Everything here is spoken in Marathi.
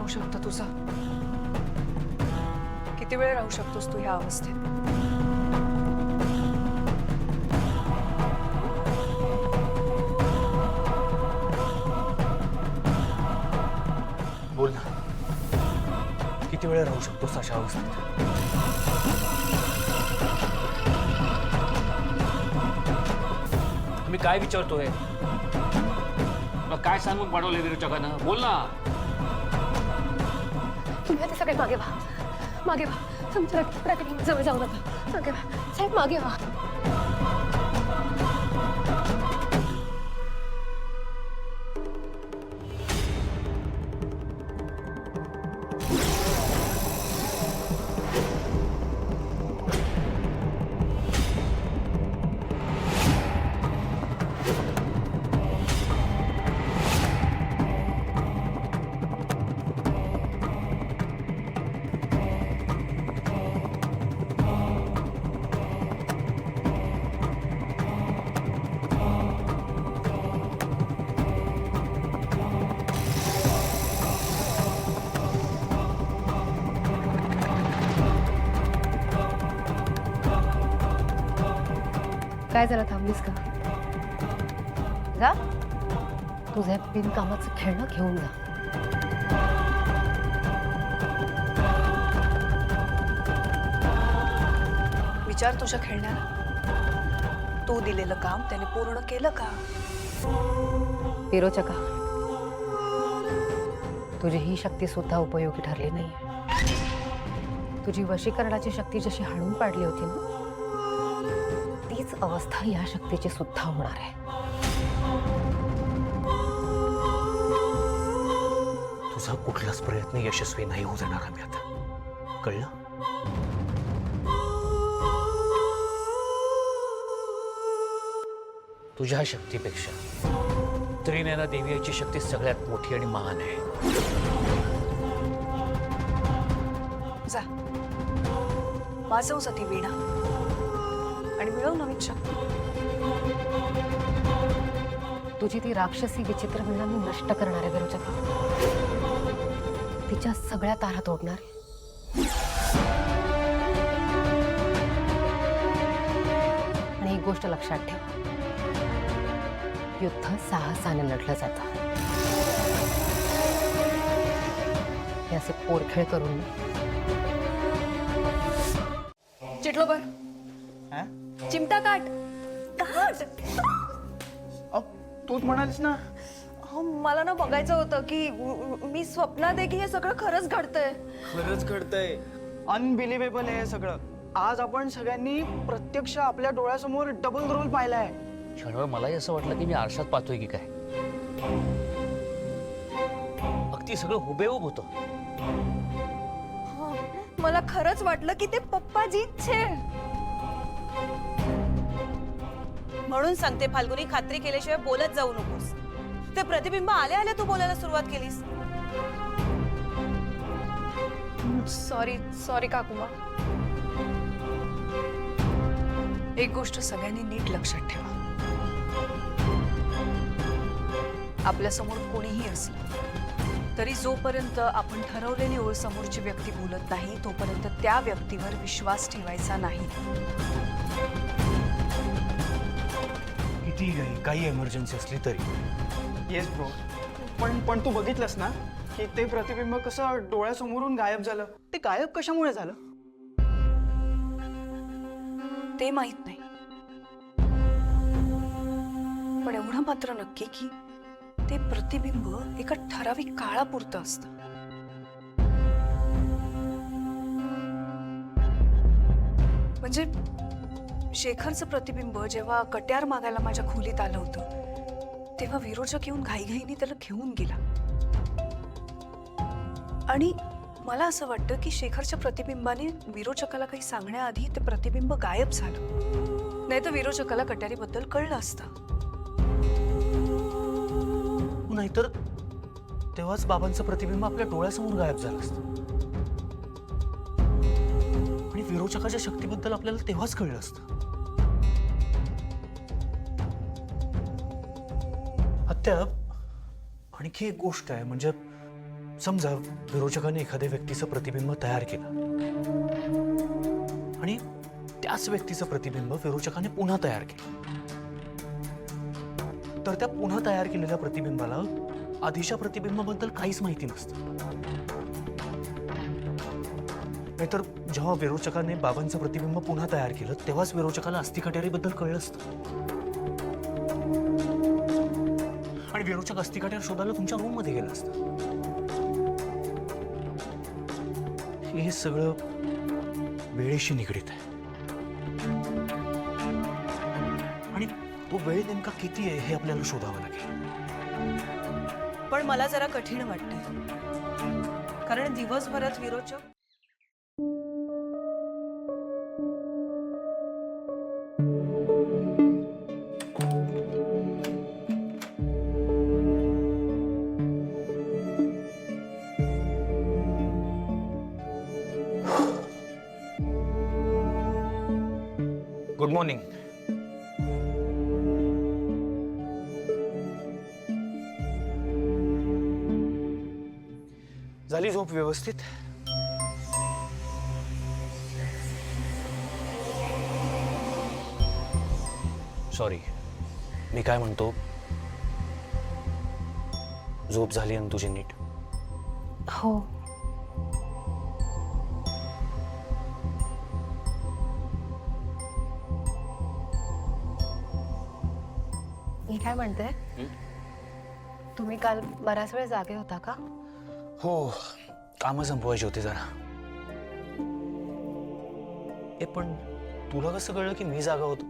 राहू शकतं तुझं? किती वेळ राहू शकतोस तू ह्या अवस्थेत? बोल ना, किती वेळ राहू शकतोस अशा अवस्थेत? मी काय विचारतोय? मग काय सांगून पाठवलंय विरोचकानं? बोल ना. तुम्ही आता सगळे मागे व्हा, मागे व्हा. तुमच्या प्रकरण जवळ जाऊ नका. मागे व्हा साहेब, मागे व्हा. काय जरा थांबलीस का? जा, तुझे बिनकामाचं खेळणं घेऊन जा. विचार तुझ्या खेळण्याला. तू दिलेलं काम त्याने पूर्ण केलं का? विरोचका, तुझी ही शक्ती सुद्धा उपयोगी ठरली नाही. तुझी वशीकरणाची शक्ती जशी हाणून पाडली होती ना, तीच अवस्था या शक्तीची सुद्धा होणार आहे. तुझा कुठलाच प्रयत्न यशस्वी नाही होऊ देणार आम्ही आता, कळलं? तुझ्या शक्तीपेक्षा त्रिनयना देवीची शक्ती सगळ्यात मोठी आणि महान आहे. जा, वाजव जा ती वीणा आणि मिळव नवीन शक्ती. तुझी ती राक्षसी विचित्र वीणा मी नष्ट करणार आहे विरोचका. तिच्या सगळ्या तारा तोडणार आहे. आणि एक गोष्ट लक्षात ठेव, युद्ध साहसाने लढलं जातं. हे असे पोरखेळ करून नाही. चिटलोबर, चिमटा काट. तूच म्हणालीस ना. मला ना बघायचं होतं की मी स्वप्नात आहे की हे सगळं खरंच घडतंय. खरंच घडतंय. अनबिलिव्हेबल आहे हे सगळं. आज आपण सगळ्यांनी प्रत्यक्ष आपल्या डोळ्यासमोर डबल रोल पाहिलाय. क्षणभर मलाही असं वाटलं की मी आरशात पाहतोय की काय. अगदी सगळं हुबेहूब होतं. मला खरंच वाटलं की ते पप्पाजीच छे. म्हणून सांगते फाल्गुनी, खात्री केल्याशिवाय बोलत जाऊ नकोस. ते प्रतिबिंब आले आले तू बोलायला सुरुवात केलीस. सॉरी सॉरी काकुमा. एक गोष्ट सगळ्यांनी नीट लक्षात ठेवा. आपल्या समोर कोणीही असलं तरी जोपर्यंत आपण ठरवलेली ओळ समोरची व्यक्ती बोलत नाही तोपर्यंत त्या व्यक्तीवर विश्वास ठेवायचा नाही. किती काही इमर्जन्सी असली तरी. Yes bro. पण तू बघितलंस ना की ते प्रतिबिंब कसं डोळ्यासमोरून गायब झालं. ते गायब कशामुळे झालं ते माहित नाही, पण एवढं मात्र नक्की की ते प्रतिबिंब एका ठराविक काळापुरतं असतं. म्हणजे शेखरचं प्रतिबिंब जेव्हा कट्यार मागायला माझ्या खोलीत आलं होतं तेव्हा विरोचक येऊन घाईघाईने त्याला घेऊन गेला. आणि मला असं वाटतं की शेखरच्या प्रतिबिंबाने विरोचकाला काही सांगण्याआधी ते प्रतिबिंब गायब झालं. नाही तर विरोचकाला कट्यारीबद्दल कळलं असतं. नाहीतर तेव्हाच बाबांचं प्रतिबिंब आपल्या डोळ्यासमोर गायब झालं असतं आणि विरोचकाच्या शक्तीबद्दल आपल्याला तेव्हाच कळलं असतं. आत्या, आणखी एक गोष्ट आहे. म्हणजे समजा विरोचकाने एखाद्या व्यक्तीचं प्रतिबिंब तयार केलं आणि त्याच व्यक्तीचं प्रतिबिंब विरोचकाने पुन्हा तयार केलं, तर त्या पुन्हा तयार केलेल्या प्रतिबिंबाला आधीच्या प्रतिबिंबाबद्दल काहीच माहिती नसतं. नाहीतर जेव्हा विरोचकाने बाबांचं प्रतिबिंब पुन्हा तयार केलं तेव्हाच विरोचकाला अस्थि कट्यारीबद्दल कळलं असतं आणि विरोचक अस्थि कट्यार शोधायला तुमच्या रूम मध्ये गेलं असतं. हे सगळं वेळेशी निगडीत आहे आणि तो वेळ नेमका किती आहे हे आपल्याला शोधावं लागेल. पण मला जरा कठीण वाटतंय, कारण दिवसभरात विरोचक गुड मॉर्निंग. झाली झोप व्यवस्थित? सॉरी, मी काय म्हणतो, झोप झाली ना तुझी नीट? हो. मी काय म्हणते, तुम्ही काल बराच वेळ जागे होता का? हो, कामं संपवायची होती जरा. पण तुला कसं कळलं की मी जागा होतो?